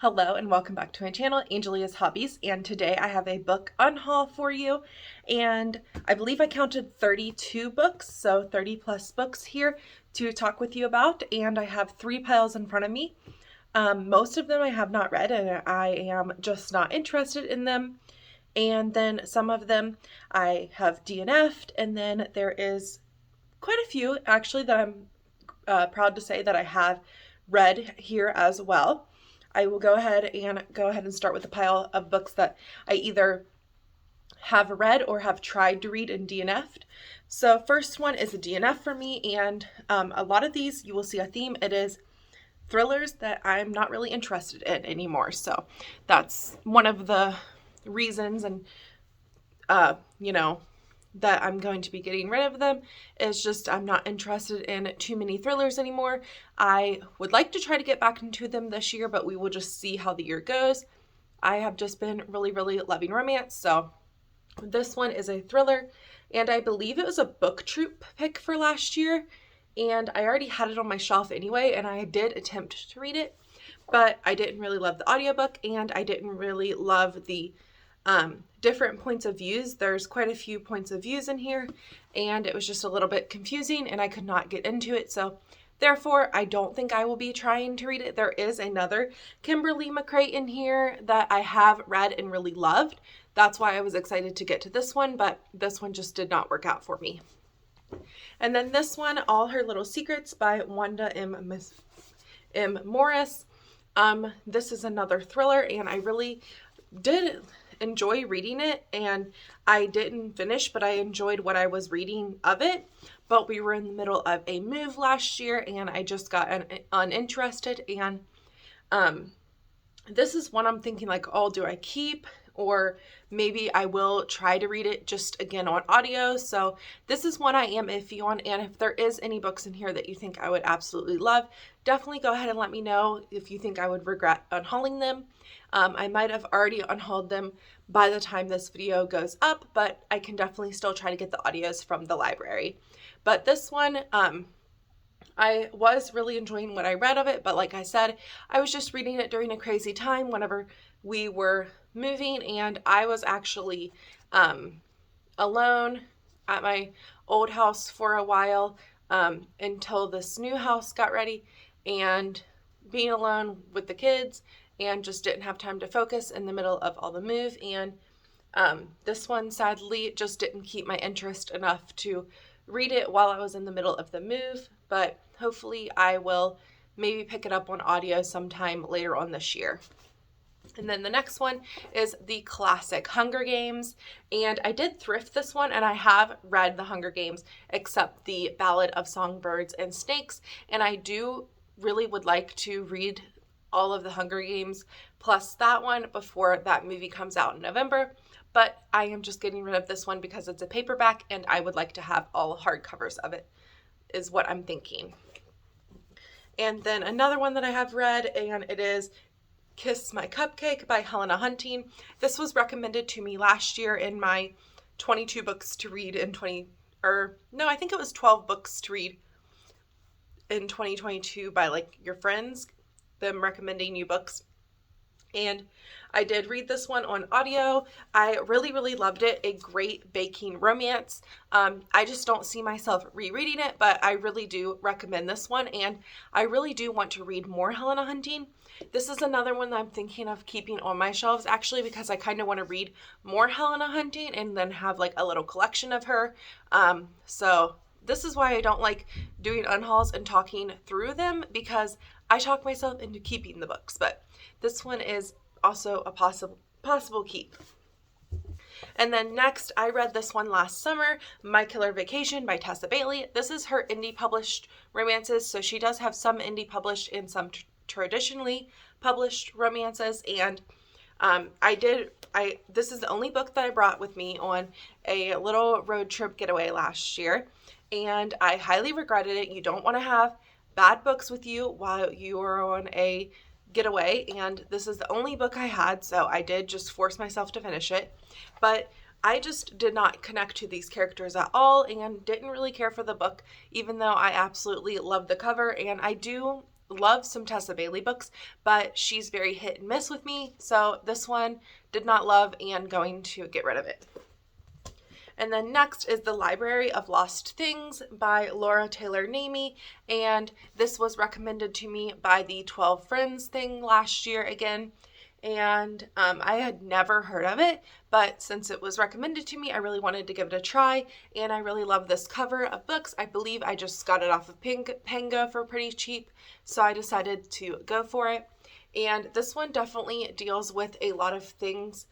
Hello and welcome back to my channel, Angelia's Hobbies, and today I have a book unhaul for you, and I believe I counted 32 books, so 30 plus books here to talk with you about, and I have 3 piles in front of me. Most of them I have not read and I am just not interested in them, and then some of them I have DNF'd, and then there is quite a few actually that I'm proud to say that I have read here as well. I will go ahead and start with a pile of books that I either have read or have tried to read and DNF'd. So first one is a DNF for me, and a lot of these you will see a theme. It is thrillers that I'm not really interested in anymore. So that's one of the reasons, and that I'm going to be getting rid of them is just I'm not interested in too many thrillers anymore. I would like to try to get back into them this year, but we will just see how the year goes. I have just been really, really loving romance, so this one is a thriller, and I believe it was a book troop pick for last year, and I already had it on my shelf anyway, and I did attempt to read it, but I didn't really love the audiobook, and I didn't really love the different points of views. There's quite a few points of views in here, and it was just a little bit confusing and I could not get into it. So therefore, I don't think I will be trying to read it. There is another Kimberly McCrae in here that I have read and really loved. That's why I was excited to get to this one, but this one just did not work out for me. And then this one, All Her Little Secrets by Wanda M. Morris. This is another thriller, and I really did enjoy reading it, and I didn't finish, but I enjoyed what I was reading of it. But we were in the middle of a move last year, and I just got uninterested, and this is one I'm thinking like, oh, do I keep, or maybe I will try to read it just again on audio. So this is one I am iffy on, and if there is any books in here that you think I would absolutely love, definitely go ahead and let me know if you think I would regret unhauling them. I might have already unhauled them by the time this video goes up, but I can definitely still try to get the audios from the library. But this one, I was really enjoying what I read of it, but like I said, I was just reading it during a crazy time whenever we were moving, and I was actually alone at my old house for a while until this new house got ready, and being alone with the kids and just didn't have time to focus in the middle of all the move. And this one sadly just didn't keep my interest enough to read it while I was in the middle of the move, but hopefully I will maybe pick it up on audio sometime later on this year. And then the next one is the classic Hunger Games, and I did thrift this one, and I have read the Hunger Games except the Ballad of Songbirds and Snakes, and I do really would like to read all of the Hunger Games plus that one before that movie comes out in November, but I am just getting rid of this one because it's a paperback and I would like to have all hardcovers of it, is what I'm thinking. And then another one that I have read, and it is Kiss My Cupcake by Helena Hunting. This was recommended to me last year in my 22 books to read in I think it was 12 books to read in 2022 by like your friends, them recommending you books. And I did read this one on audio. I really, really loved it. A great baking romance. I just don't see myself rereading it, but I really do recommend this one. And I really do want to read more Helena Hunting. This is another one that I'm thinking of keeping on my shelves actually, because I kind of want to read more Helena Hunting and then have like a little collection of her. So this is why I don't like doing unhauls and talking through them, because I talk myself into keeping the books, but this one is also a possible keep. And then next, I read this one last summer, My Killer Vacation by Tessa Bailey. This is her indie published romances, so she does have some indie published and some traditionally published romances, and this is the only book that I brought with me on a little road trip getaway last year, and I highly regretted it. You don't want to have bad books with you while you are on a getaway, and this is the only book I had, so I did just force myself to finish it. But I just did not connect to these characters at all and didn't really care for the book, even though I absolutely love the cover, and I do love some Tessa Bailey books, but she's very hit and miss with me. So this one did not love and going to get rid of it. And then next is The Library of Lost Things by Laura Taylor Namey. And this was recommended to me by the 12 Friends thing last year again. And I had never heard of it, but since it was recommended to me, I really wanted to give it a try. And I really love this cover of books. I believe I just got it off of Penga for pretty cheap, so I decided to go for it. And this one definitely deals with a lot of things.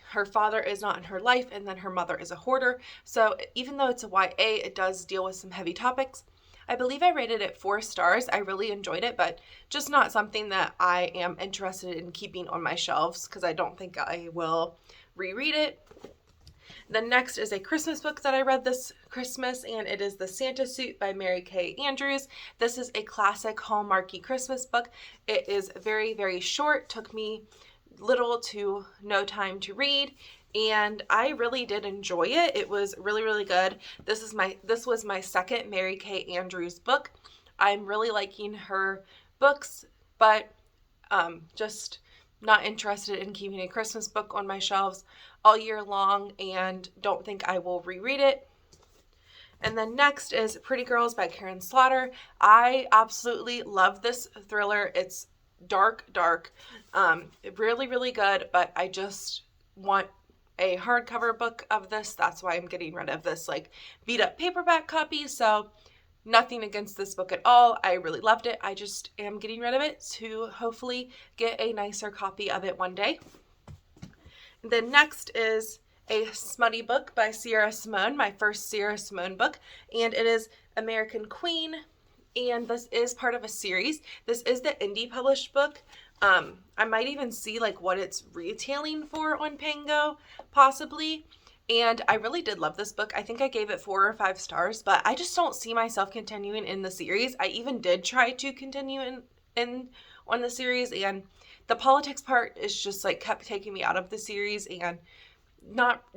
Her father is not in her life, and then her mother is a hoarder. So even though it's a YA, it does deal with some heavy topics. I believe I rated it 4 stars. I really enjoyed it, but just not something that I am interested in keeping on my shelves because I don't think I will reread it. The next is a Christmas book that I read this Christmas, and it is The Santa Suit by Mary Kay Andrews. This is a classic Hallmarky Christmas book. It is very, very short. Took me little to no time to read, and I really did enjoy it. It was really, really good. This was my second Mary Kay Andrews book. I'm really liking her books, but just not interested in keeping a Christmas book on my shelves all year long, and don't think I will reread it. And then next is Pretty Girls by Karen Slaughter. I absolutely love this thriller. It's dark, really, really good, but I just want a hardcover book of this. That's why I'm getting rid of this like beat up paperback copy. So nothing against this book at all. I really loved it. I just am getting rid of it to hopefully get a nicer copy of it one day. And then next is a smutty book by Sierra Simone, my first Sierra Simone book, and it is American Queen. And this is part of a series. This is the indie published book. I might even see like what it's retailing for on Pango, possibly. And I really did love this book. I think I gave it 4 or 5 stars, but I just don't see myself continuing in the series. I even did try to continue in on the series, and the politics part is just like kept taking me out of the series, and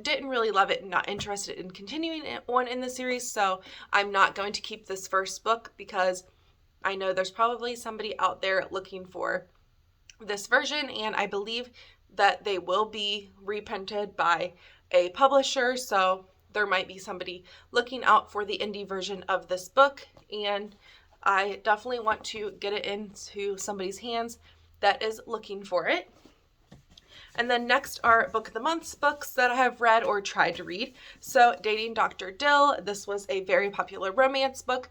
didn't really love it and not interested in continuing on in the series. So I'm not going to keep this first book because I know there's probably somebody out there looking for this version, and I believe that they will be reprinted by a publisher, so there might be somebody looking out for the indie version of this book, and I definitely want to get it into somebody's hands that is looking for it. And then next are Book of the Month's books that I have read or tried to read. So Dating Dr. Dill, this was a very popular romance book,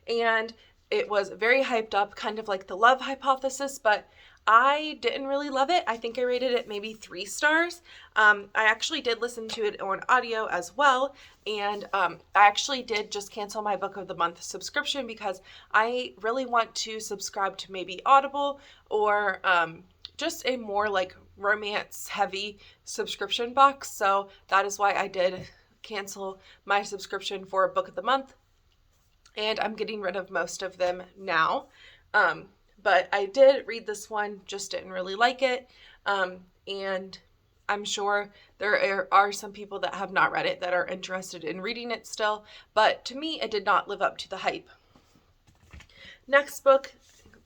and it was very hyped up, kind of like The Love Hypothesis, but I didn't really love it. I think I rated it maybe 3 stars. I actually did listen to it on audio as well, and I actually did just cancel my Book of the Month subscription because I really want to subscribe to maybe Audible or just a more like romance heavy subscription box. So that is why I did cancel my subscription for Book of the Month, and I'm getting rid of most of them now. But I did read this one, just didn't really like it. And I'm sure there are some people that have not read it that are interested in reading it still. But to me, it did not live up to the hype. Next book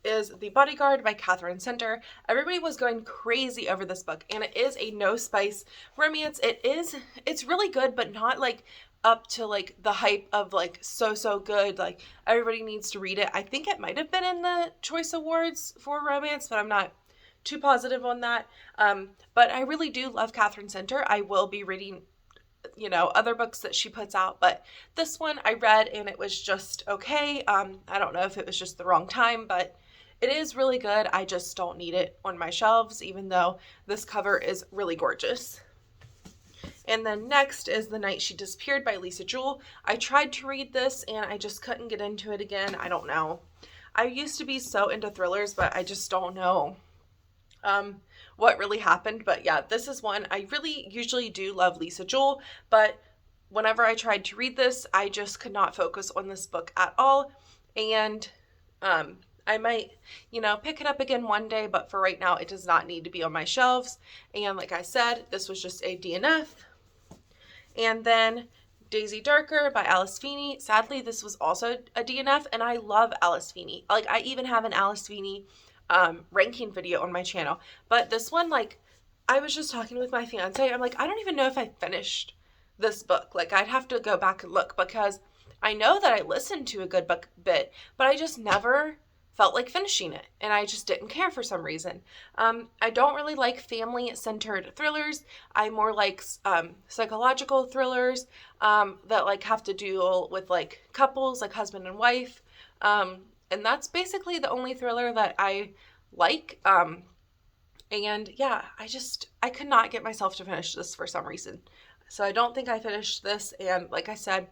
is The Bodyguard by Catherine Center. Everybody was going crazy over this book, and it is a no spice romance. It's really good, but not like up to like the hype of like so good, like everybody needs to read it. I think it might have been in the Choice Awards for romance, but I'm not too positive on that. But I really do love Catherine Center. I will be reading other books that she puts out, but this one I read and it was just okay. I don't know if it was just the wrong time, but it is really good. I just don't need it on my shelves, even though this cover is really gorgeous. And then next is The Night She Disappeared by Lisa Jewell. I tried to read this and I just couldn't get into it again. I don't know. I used to be so into thrillers, but I just don't know what really happened. But yeah, this is one. I really usually do love Lisa Jewell, but whenever I tried to read this, I just could not focus on this book at all. And I might, pick it up again one day, but for right now, it does not need to be on my shelves. And like I said, this was just a DNF. And then Daisy Darker by Alice Feeney. Sadly, this was also a DNF, and I love Alice Feeney. Like, I even have an Alice Feeney ranking video on my channel. But this one, like, I was just talking with my fiance. I'm like, I don't even know if I finished this book. Like, I'd have to go back and look, because I know that I listened to a good book bit, but I just never felt like finishing it, and I just didn't care for some reason. I don't really like family-centered thrillers. I more like psychological thrillers that like have to deal with like couples, like husband and wife, and that's basically the only thriller that I like. And yeah, I could not get myself to finish this for some reason. So I don't think I finished this, and like I said,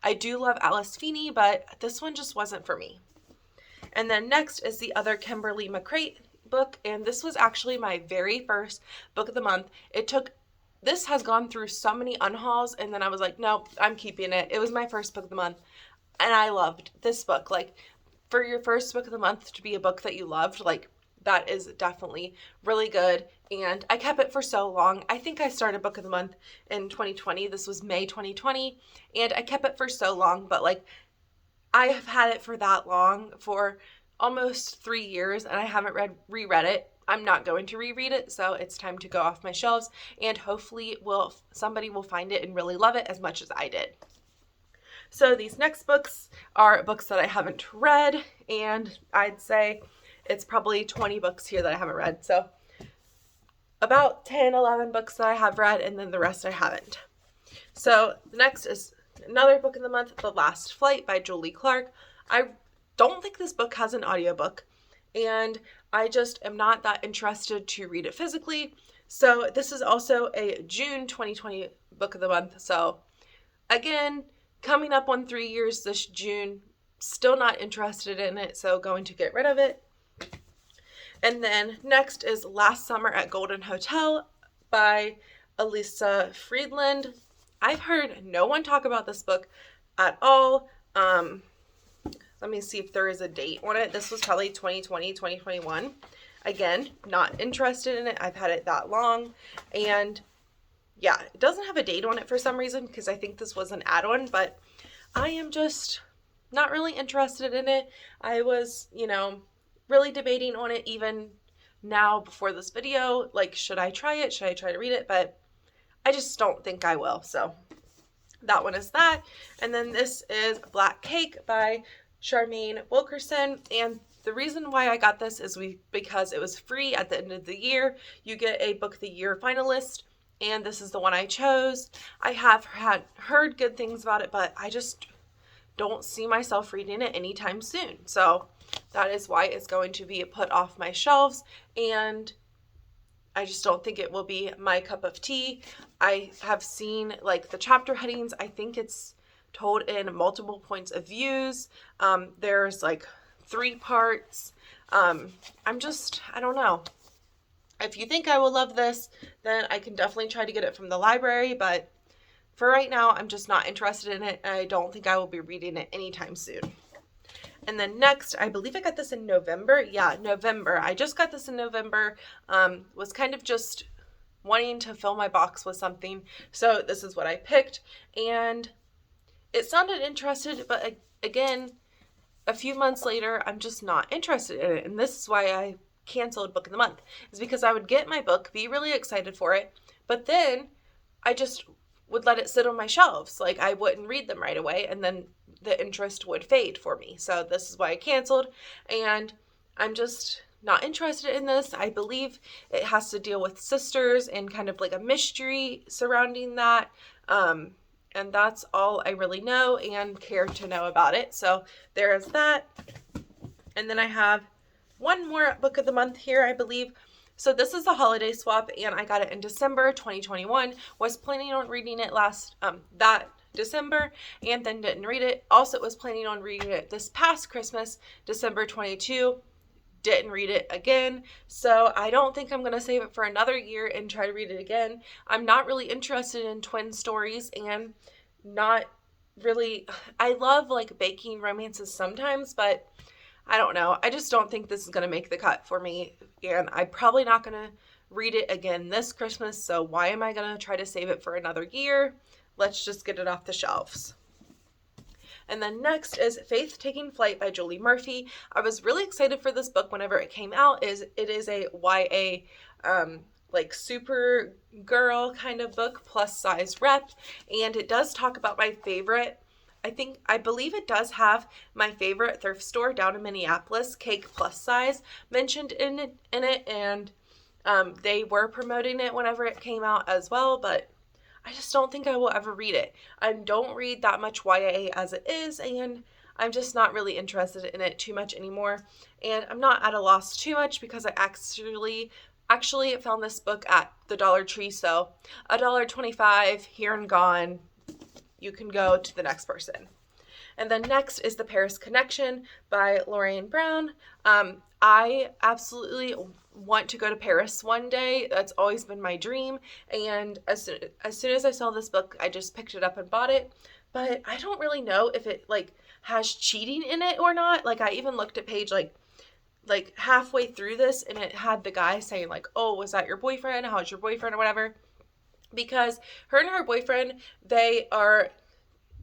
I do love Alice Feeney, but this one just wasn't for me. And then next is the other Kimberly McCreight book, and this was actually my very first book of the month. This has gone through so many unhauls, and then I was like, nope, I'm keeping it. It was my first book of the month, and I loved this book. Like, for your first book of the month to be a book that you loved, like, that is definitely really good, and I kept it for so long. I think I started book of the month in 2020. This was May 2020, and I kept it for so long, but like, I have had it for that long, for almost 3 years, and I haven't reread it. I'm not going to reread it, so it's time to go off my shelves, and hopefully somebody will find it and really love it as much as I did. So these next books are books that I haven't read, and I'd say it's probably 20 books here that I haven't read. So about 10, 11 books that I have read, and then the rest I haven't. So the next is another book of the month, The Last Flight by Julie Clark. I don't think this book has an audiobook, and I just am not that interested to read it physically. So this is also a June 2020 book of the month. So again, coming up on 3 years this June, still not interested in it, so going to get rid of it. And then next is Last Summer at Golden Hotel by Elisa Friedland. I've heard no one talk about this book at all. Let me see if there is a date on it. This was probably 2020, 2021. Again, not interested in it. I've had it that long. And yeah, it doesn't have a date on it for some reason, because I think this was an add-on, but I am just not really interested in it. I was, really debating on it even now before this video. Like, should I try it? Should I try to read it? But I just don't think I will. So that one is that. And then this is Black Cake by Charmaine Wilkerson. And the reason why I got this is because it was free at the end of the year. You get a Book of the Year finalist, and this is the one I chose. I have heard good things about it, but I just don't see myself reading it anytime soon. So that is why it's going to be put off my shelves, and I just don't think it will be my cup of tea. I have seen like the chapter headings. I think it's told in multiple points of views. There's like 3 parts. I don't know. If you think I will love this, then I can definitely try to get it from the library, but for right now, I'm just not interested in it, and I don't think I will be reading it anytime soon. And then next, I believe I got this in November. Yeah, November. I just got this in November. Was kind of just wanting to fill my box with something. So this is what I picked. And it sounded interesting, but again, a few months later, I'm just not interested in it. And this is why I canceled Book of the Month. Is because I would get my book, be really excited for it, but then I just would let it sit on my shelves. Like, I wouldn't read them right away, and then the interest would fade for me. So this is why I canceled, and I'm just not interested in this. I believe it has to deal with sisters and kind of like a mystery surrounding that. And that's all I really know and care to know about it. So there is that. And then I have one more book of the month here, I believe. So this is the holiday swap, and I got it in December 2021. Was planning on reading it that December, and then didn't read it. Also was planning on reading it this past Christmas, December 22. Didn't read it again. So I don't think I'm going to save it for another year and try to read it again. I'm not really interested in twin stories, and not really, I love like baking romances sometimes, but I don't know. I just don't think this is going to make the cut for me, and I'm probably not going to read it again this Christmas, so why am I going to try to save it for another year? let's just get it off the shelves. And then next is Faith Taking Flight by Julie Murphy. I was really excited for this book whenever it came out. It is a YA like super girl kind of book, plus size rep, and it does talk about my favorite, I believe it does have my favorite thrift store down in Minneapolis, Cake Plus Size, mentioned in it, and they were promoting it whenever it came out as well, but I just don't think I will ever read it. I don't read that much YA as it is, and I'm just not really interested in it too much anymore. And I'm not at a loss too much because I actually found this book at the Dollar Tree, so $1.25 here and gone. You can go to the next person. And then next is The Paris Connection by Lorraine Brown. I absolutely want to go to Paris one day. That's always been my dream. And as soon as I saw this book, I just picked it up and bought it. But I don't really know if it like has cheating in it or not. Like I even looked at page like halfway through this, and it had the guy saying like, "Oh, was that your boyfriend? How's your boyfriend?" or whatever. Because her and her boyfriend, they are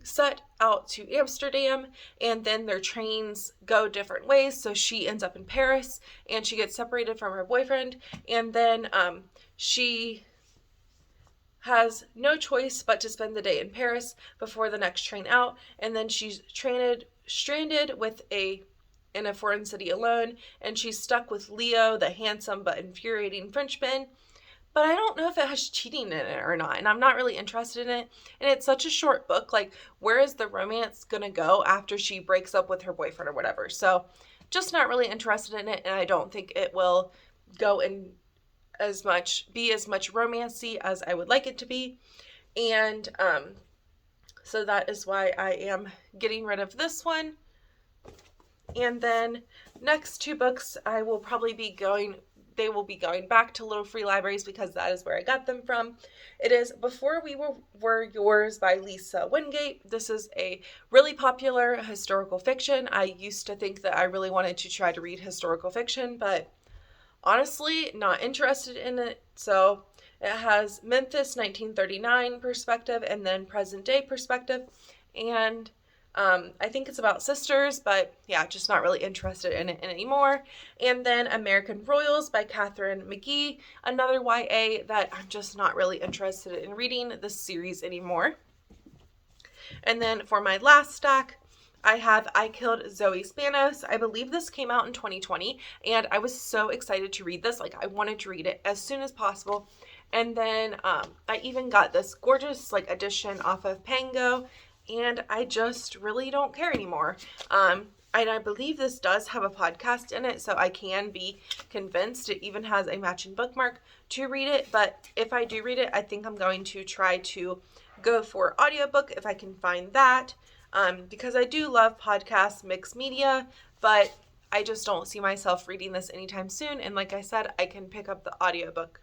set out to Amsterdam, and then their trains go different ways, so she ends up in Paris, and she gets separated from her boyfriend, and then she has no choice but to spend the day in Paris before the next train out, and then she's stranded in a foreign city alone, and she's stuck with Leo, the handsome but infuriating Frenchman. But I don't know if it has cheating in it or not, and I'm not really interested in it. And it's such a short book. Like, where is the romance gonna go after she breaks up with her boyfriend or whatever? So, just not really interested in it, and I don't think it will go in be as much romancy as I would like it to be. And so that is why I am getting rid of this one. And then next two books they will be going back to Little Free Libraries because that is where I got them from. It is Before We Were Yours by Lisa Wingate. This is a really popular historical fiction. I used to think that I really wanted to try to read historical fiction, but honestly, not interested in it. So it has Memphis 1939 perspective and then present day perspective. And I think it's about sisters, but yeah, just not really interested in it anymore. And then American Royals by Catherine McGee, another YA that I'm just not really interested in reading this series anymore. And then for my last stack, I have I Killed Zoe Spanos. I believe this came out in 2020, and I was so excited to read this. Like, I wanted to read it as soon as possible. And then I even got this gorgeous edition off of Pango, and I just really don't care anymore. And I believe this does have a podcast in it, so I can be convinced. It even has a matching bookmark to read it, but if I do read it, I think I'm going to try to go for audiobook if I can find that, because I do love podcasts, mixed media, but I just don't see myself reading this anytime soon, and like I said, I can pick up the audiobook.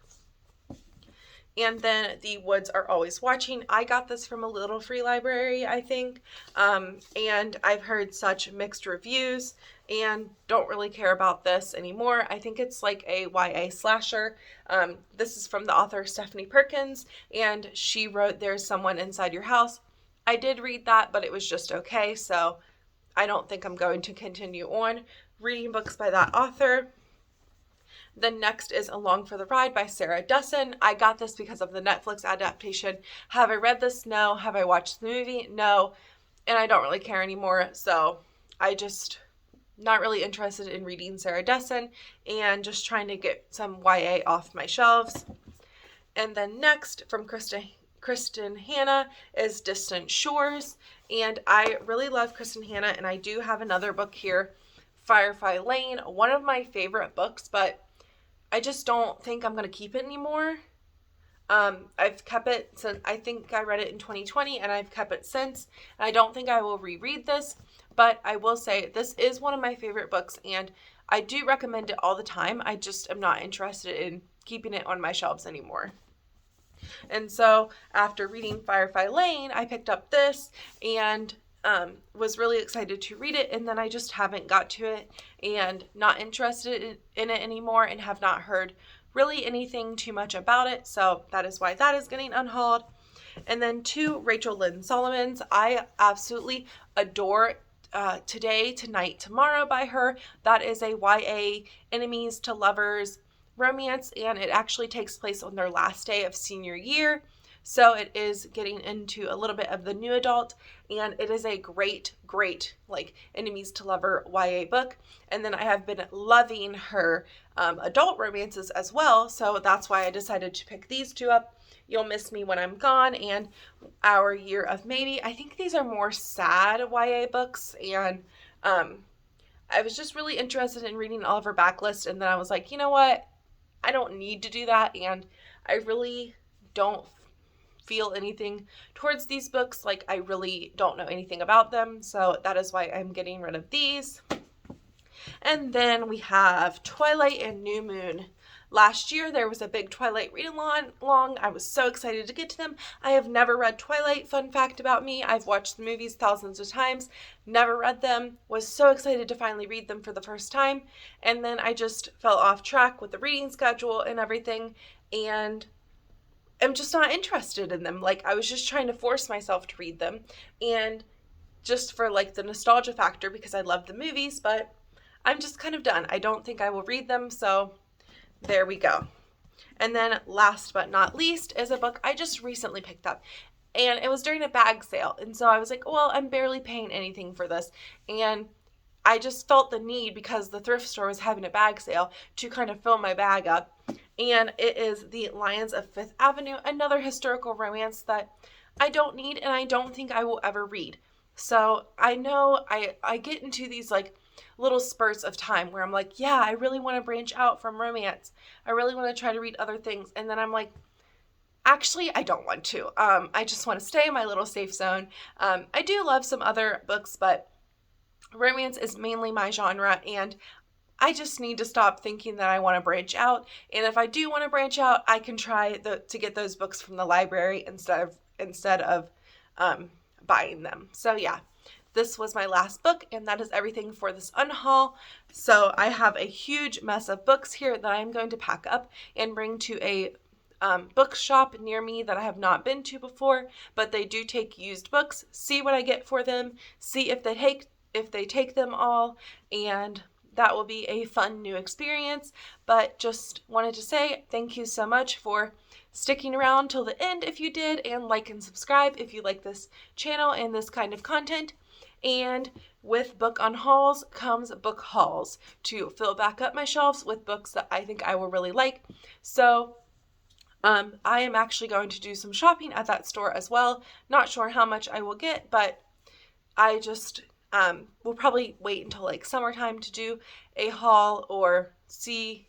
And then The Woods Are Always Watching. I got this from a Little Free Library, I think. And I've heard such mixed reviews and don't really care about this anymore. I think it's like a YA slasher. This is from the author Stephanie Perkins, and she wrote There's Someone Inside Your House. I did read that, but it was just okay, so I don't think I'm going to continue on reading books by that author. Then next is Along for the Ride by Sarah Dussin. I got this because of the Netflix adaptation. Have I read this? No. Have I watched the movie? No. And I don't really care anymore. So I just not really interested in reading Sarah Dussin and just trying to get some YA off my shelves. And then next from Kristen Hanna is Distant Shores. And I really love Kristen Hanna, and I do have another book here, Firefly Lane, one of my favorite books, but I just don't think I'm going to keep it anymore. I've kept it since, I think I read it in 2020, and I've kept it since. And I don't think I will reread this, but I will say this is one of my favorite books, and I do recommend it all the time. I just am not interested in keeping it on my shelves anymore. And so after reading Firefly Lane, I picked up this and was really excited to read it, and then I just haven't got to it and not interested in it anymore and have not heard really anything too much about it, so that is why that is getting unhauled. And then 2 Rachel Lynn Solomons. I absolutely adore Today, Tonight, Tomorrow by her. That is a YA enemies to lovers romance, and it actually takes place on their last day of senior year. So it is getting into a little bit of the new adult, and it is a great, great like enemies to lover YA book. And then I have been loving her adult romances as well, so that's why I decided to pick these 2 up. You'll Miss Me When I'm Gone and Our Year of Maybe. I think these are more sad YA books, and I was just really interested in reading all of her backlist, and then I was like, you know what? I don't need to do that, and I really don't feel anything towards these books. Like, I really don't know anything about them, so that is why I'm getting rid of these. And then we have Twilight and New Moon. Last year, there was a big Twilight read-along. I was so excited to get to them. I have never read Twilight. Fun fact about me, I've watched the movies thousands of times, never read them, was so excited to finally read them for the first time, and then I just fell off track with the reading schedule and everything, and I'm just not interested in them. Like, I was just trying to force myself to read them, and just for like the nostalgia factor because I love the movies, but I'm just kind of done. I don't think I will read them, so there we go. And then last but not least is a book I just recently picked up, and it was during a bag sale, and so I was like, well, I'm barely paying anything for this, and I just felt the need, because the thrift store was having a bag sale, to kind of fill my bag up. And it is The Lions of Fifth Avenue, another historical romance that I don't need and I don't think I will ever read. So I know I get into these like little spurts of time where I'm like, yeah, I really want to branch out from romance. I really want to try to read other things. And then I'm like, actually, I don't want to. I just want to stay in my little safe zone. I do love some other books, but romance is mainly my genre, and I just need to stop thinking that I want to branch out. And if I do want to branch out, I can try to get those books from the library instead of buying them. So yeah, this was my last book, and that is everything for this unhaul. So I have a huge mess of books here that I'm going to pack up and bring to a bookshop near me that I have not been to before, but they do take used books. See what I get for them. See if they take them all, and that will be a fun new experience. But just wanted to say thank you so much for sticking around till the end if you did, and like and subscribe if you like this channel and this kind of content. And with book unhauls comes book hauls to fill back up my shelves with books that I think I will really like. So I am actually going to do some shopping at that store as well. Not sure how much I will get, but I just will probably wait until like summertime to do a haul, or see,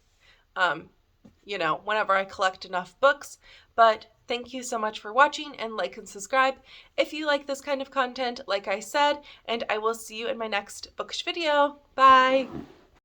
whenever I collect enough books. But thank you so much for watching, and like and subscribe if you like this kind of content, like I said, and I will see you in my next bookish video. Bye!